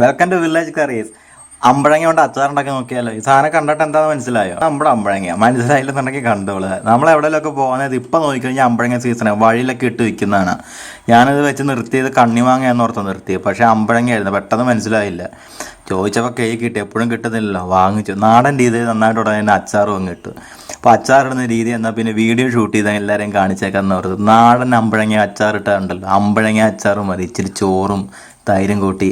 Welcome to village കറീസ്. അമ്പഴങ്ങ കൊണ്ട് അച്ചാറുണ്ടാക്കി നോക്കിയാലോ? ഈ സാധനം കണ്ടിട്ട് എന്താണെന്ന് മനസ്സിലായോ? നമ്മുടെ അമ്പഴങ്ങ മനസ്സിലായില്ലെന്നുണ്ടെങ്കിൽ കണ്ടോളൂ. നമ്മൾ എവിടെയെങ്കിലൊക്കെ പോകുന്നത് ഇപ്പം നോക്കിക്കഴിഞ്ഞാൽ അമ്പഴങ്ങ സീസണാണ്, വഴിയിലൊക്കെ ഇട്ട് വിൽക്കുന്നതാണ്. ഞാനത് വെച്ച് നിർത്തിയത് കണ്ണിമാങ്ങ എന്നോർത്ത് നിർത്തിയത്, പക്ഷേ അമ്പഴങ്ങയായിരുന്നു. പെട്ടെന്ന് മനസ്സിലായില്ല. ചോദിച്ചപ്പോൾ കേക്ക് കിട്ടി, എപ്പോഴും കിട്ടുന്നില്ലല്ലോ. വാങ്ങിച്ചു. നാടൻ രീതിയിൽ നന്നായിട്ട് ഉടനെ തന്നെ അച്ചാറും അങ്ങ് ഇട്ടു. അപ്പോൾ അച്ചാറിടുന്ന രീതി എന്നാൽ പിന്നെ വീഡിയോ ഷൂട്ട് ചെയ്താൽ എല്ലാവരെയും കാണിച്ചേക്കാന്ന് ഓർത്ത് നാടൻ അമ്പഴങ്ങ അച്ചാറിട്ടുണ്ടല്ലോ. അമ്പഴങ്ങ അച്ചാറും മതി, ഇച്ചിരി ചോറും തൈരും കൂട്ടി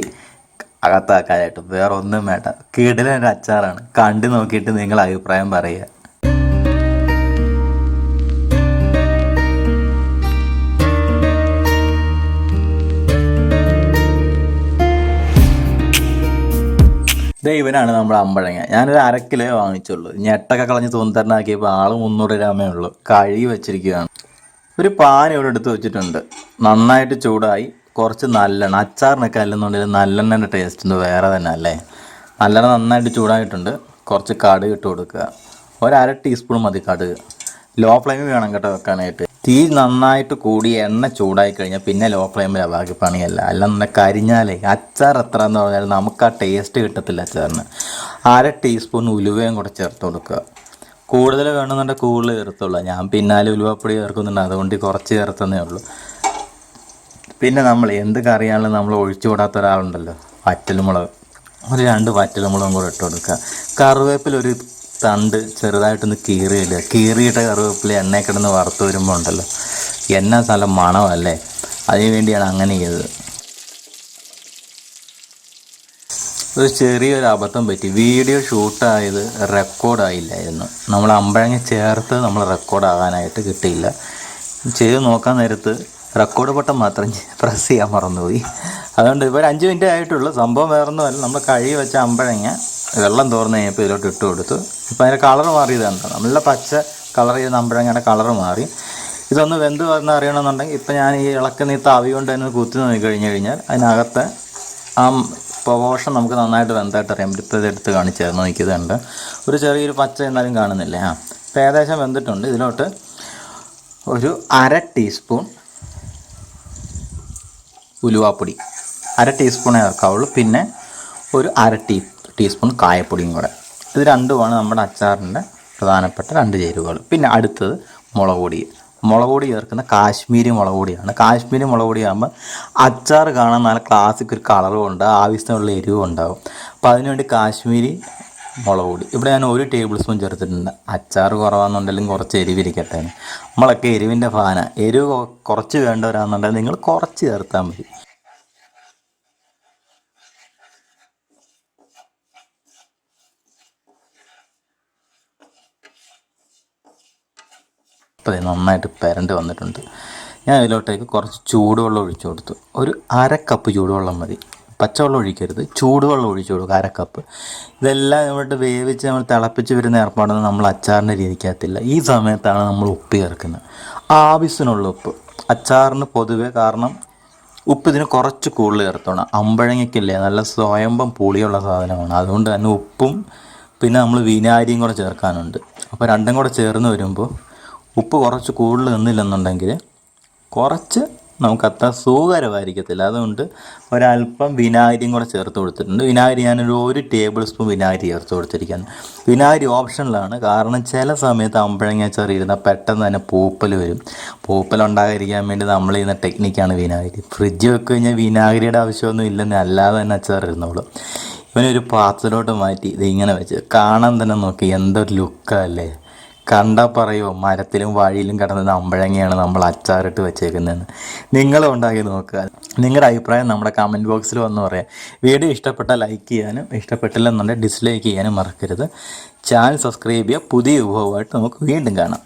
അകത്താക്കാനായിട്ട്. വേറെ ഒന്നും വേണ്ട. കിടിലൻ അച്ചാറാണ്. കണ്ടു നോക്കിയിട്ട് നിങ്ങൾ അഭിപ്രായം പറയുക. ഇവനാണ് നമ്മുടെ അമ്പഴങ്ങ. ഞാനൊരു 1/2 കിലോ വാങ്ങിച്ചുള്ളൂ. ഞെട്ടൊക്കെ കളഞ്ഞ് തൂന്തരനാക്കിയപ്പോൾ ആള് 300 ഗ്രാമേ ഉള്ളൂ. കഴുകി വെച്ചിരിക്കുകയാണ്. ഒരു പാൻ ഇവിടെ എടുത്ത് വെച്ചിട്ടുണ്ട്. നന്നായിട്ട് ചൂടായി. കുറച്ച് നല്ലെണ്ണ, അച്ചാറിനൊക്കെ അല്ലെന്നുണ്ടെങ്കിൽ നല്ലെണ്ണൻ്റെ ടേസ്റ്റ് ഒന്ന് വേറെ തന്നെ അല്ലേ. നല്ലെണ്ണ നന്നായിട്ട് ചൂടായിട്ടുണ്ട്. കുറച്ച് കടുക് ഇട്ട് കൊടുക്കുക. 1/2 ടീസ്പൂൺ മതി കടുക്. ലോ ഫ്ലെയിമിൽ വേണം കേട്ടോ വെക്കാനായിട്ട്. തീ നന്നായിട്ട് കൂടി എണ്ണ ചൂടായി കഴിഞ്ഞാൽ പിന്നെ ലോ ഫ്ലെയിമിലാണ് ബാക്കി പണിയല്ല. അല്ലെന്നുണ്ടെ കരിഞ്ഞാലേ അച്ചാർ എത്ര എന്ന് പറഞ്ഞാൽ നമുക്ക് ആ ടേസ്റ്റ് കിട്ടത്തില്ല അച്ചാറിന്. 1/2 ടീസ്പൂൺ ഉലുവയും കൂടെ ചേർത്ത് കൊടുക്കുക. കൂടുതൽ വേണമെന്നുണ്ടെങ്കിൽ കൂടുതൽ ചേർത്തുള്ളൂ. ഞാൻ പിന്നാലെ ഉലുവപ്പൊടി ചേർക്കുന്നുണ്ട്, അതുകൊണ്ട് കുറച്ച് ചേർത്തന്നേ ഉള്ളൂ. പിന്നെ നമ്മൾ എന്ത് കറിയാണെങ്കിലും നമ്മൾ ഒഴിച്ചു കൂടാത്ത ഒരാളുണ്ടല്ലോ, വറ്റൽമുളക്. ഒരു 2 വറ്റൽമുളകും കൂടെ ഇട്ട് കൊടുക്കുക. കറിവേപ്പില ഒരു തണ്ട് ചെറുതായിട്ടൊന്ന് കീറിയിടുക. കീറിയിട്ട കറിവേപ്പില എണ്ണയിൽ കിടന്ന് വറുത്ത് വരുമ്പോൾ ഉണ്ടല്ലോ, എണ്ണ നല്ല മണമല്ലേ. അതിന് വേണ്ടിയാണ് അങ്ങനെ ചെയ്തത്. ഒരു ചെറിയൊരു അബദ്ധം പറ്റി. വീഡിയോ ഷൂട്ടായത് റെക്കോർഡായില്ലായിരുന്നു. നമ്മൾ അമ്പഴങ്ങ ചേർത്ത് നമ്മൾ റെക്കോർഡാകാനായിട്ട് കിട്ടിയില്ല. ചെയ്ത് നോക്കാൻ നേരത്ത് റെക്കോർഡ് ബട്ടൺ മാത്രം പ്രസ് ചെയ്യാൻ മറന്നുപോയി. അതുകൊണ്ട് ഇപ്പോൾ ഒരു 5 മിനിറ്റ് ആയിട്ടുള്ളൂ. സംഭവം വേറൊന്നുമല്ല. നമ്മൾ കഴുകി വെച്ച അമ്പഴങ്ങ വെള്ളം തോർന്ന് കഴിഞ്ഞപ്പോൾ ഇതിലോട്ട് ഇട്ട് കൊടുത്തു. ഇപ്പോൾ അതിൻ്റെ കളർ മാറിയതാണ്. നല്ല പച്ച കളർ ചെയ്ത അമ്പഴങ്ങയുടെ കളർ മാറി. ഇതൊന്ന് വെന്ത് വന്ന് അറിയണമെന്നുണ്ടെങ്കിൽ ഇപ്പോൾ ഞാൻ ഈ ഇളക്കുന്ന ഈ തവി കൊണ്ട് തന്നെ കുത്തി നോക്കി കഴിഞ്ഞാൽ അതിനകത്ത് ആ പോഷൻ നമുക്ക് നന്നായിട്ട് വെന്തായിട്ട് അറിയാൻ പറ്റും. ഇപ്പോൾ ഇതെടുത്ത് കാണിച്ചായിരുന്നു, നോക്കിയതുണ്ട്. ഒരു ചെറിയൊരു പച്ച എന്നാലും കാണുന്നില്ലേ. ഇപ്പോൾ ഏകദേശം വെന്തിട്ടുണ്ട്. ഇതിലോട്ട് ഒരു 1/2 ടീസ്പൂൺ ഉലുവാപ്പൊടി, 1/2 ടീസ്പൂണേ ചേർക്കാവുള്ളൂ. പിന്നെ ഒരു 1/2 ടീസ്പൂൺ കായപ്പൊടിയും കൂടെ. ഇത് രണ്ടുമാണ് നമ്മുടെ അച്ചാറിൻ്റെ പ്രധാനപ്പെട്ട 2 ചേരുവകൾ. പിന്നെ അടുത്തത് മുളക് പൊടി. മുളക് പൊടി ചേർക്കുന്ന കാശ്മീരി മുളക് പൊടിയാണ്. കാശ്മീരി മുളക് പൊടിയാകുമ്പോൾ അച്ചാർ കാണാൻ നല്ല ക്ലാസിക് ഒരു കളറും ഉണ്ട്, ആവശ്യത്തിനുള്ള എരിവും ഉണ്ടാകും. അപ്പോൾ അതിനുവേണ്ടി കാശ്മീരി മുളക് പൊടി ഇവിടെ ഞാൻ 1 ടേബിൾ സ്പൂൺ ചേർത്തിട്ടുണ്ട്. അച്ചാർ കുറവാണെന്നുണ്ടെങ്കിലും കുറച്ച് എരിവിരിക്കട്ടെ. നമ്മളൊക്കെ എരിവിൻ്റെ ഫാനാണ്. എരിവ് കുറച്ച് വേണ്ടവരാണെന്നുണ്ടെങ്കിൽ നിങ്ങൾ കുറച്ച് ചേർത്താൽ മതി. അപ്പോൾ നന്നായിട്ട് പെരണ്ട് വന്നിട്ടുണ്ട്. ഞാൻ ഇതിലോട്ടേക്ക് കുറച്ച് ചൂടുവെള്ളം ഒഴിച്ചു കൊടുത്തു. ഒരു 1/2 കപ്പ് ചൂടുവെള്ളം മതി. പച്ചവെള്ളം ഒഴിക്കരുത്, ചൂടുവെള്ളം ഒഴിച്ചു കൊടുക്കുക. 1/2 കപ്പ്. ഇതെല്ലാം നമ്മളിട്ട് വേവിച്ച് നമ്മൾ തിളപ്പിച്ച് വരുന്ന ഏർപ്പാടൊന്നും നമ്മൾ അച്ചാറിൻ്റെ രീതിക്കകത്തില്ല. ഈ സമയത്താണ് നമ്മൾ ഉപ്പ് ചേർക്കുന്നത്. ആവശ്യത്തിനുള്ള ഉപ്പ്. അച്ചാറിന് പൊതുവേ കാരണം ഉപ്പ് ഇതിന് കുറച്ച് കൂടുതൽ ചേർത്തോണം. അമ്പഴങ്ങയ്ക്കില്ലേ നല്ല സ്വയംഭം പുളിയുള്ള സാധനമാണ്. അതുകൊണ്ട് തന്നെ ഉപ്പും പിന്നെ നമ്മൾ വിനാഗിരിയും കൂടെ ചേർക്കാനുണ്ട്. അപ്പോൾ രണ്ടും കൂടെ ചേർന്ന് വരുമ്പോൾ ഉപ്പ് കുറച്ച് കൂടുതൽ നിന്നില്ലെന്നുണ്ടെങ്കിൽ കുറച്ച് നമുക്കത്ര സുഖകരമായിരിക്കത്തില്ല. അതുകൊണ്ട് ഒരല്പം വിനാഗിരിയും കൂടെ ചേർത്ത് കൊടുത്തിട്ടുണ്ട്. വിനാഗിരി ഞാനൊരു 1 ടേബിൾ സ്പൂൺ വിനാഗിരി ചേർത്ത് കൊടുത്തിരിക്കുകയാണ്. വിനാഗിരി ഓപ്ഷനിലാണ്. കാരണം ചില സമയത്ത് അമ്പഴങ്ങ അച്ചാർ ഇരുന്നാൽ പെട്ടെന്ന് തന്നെ പൂപ്പൽ വരും. പൂപ്പലുണ്ടാകാതിരിക്കാൻ വേണ്ടി നമ്മൾ ചെയ്യുന്ന ടെക്നിക്കാണ് വിനാഗിരി. ഫ്രിഡ്ജ് വെച്ച് കഴിഞ്ഞാൽ വിനാഗിരിയുടെ ആവശ്യമൊന്നും ഇല്ലെന്ന്, അല്ലാതെ തന്നെ അച്ചാർ ഇരുന്നോളും. ഇവനൊരു പാത്രത്തിലോട്ട് മാറ്റി ഇതിങ്ങനെ വെച്ച് കാണാൻ തന്നെ നോക്കി എന്തൊരു ലുക്കല്ലേ. കണ്ടാൽ പറയുമോ മരത്തിലും വഴിയിലും കിടന്നത് അമ്പഴങ്ങയാണ് നമ്മൾ അച്ചാറിട്ട് വെച്ചേക്കുന്നതെന്ന്. നിങ്ങളും ഉണ്ടാക്കി നോക്കുക. നിങ്ങളുടെ അഭിപ്രായം നമ്മുടെ കമൻറ്റ് ബോക്സിൽ വന്ന് പറയാം. വീഡിയോ ഇഷ്ടപ്പെട്ടാൽ ലൈക്ക് ചെയ്യാനും ഇഷ്ടപ്പെട്ടില്ലെന്നുണ്ടെങ്കിൽ ഡിസ്ലൈക്ക് ചെയ്യാനും മറക്കരുത്. ചാനൽ സബ്സ്ക്രൈബ് ചെയ്യുക. പുതിയ വിഭവമായിട്ട് നമുക്ക് വീണ്ടും കാണാം.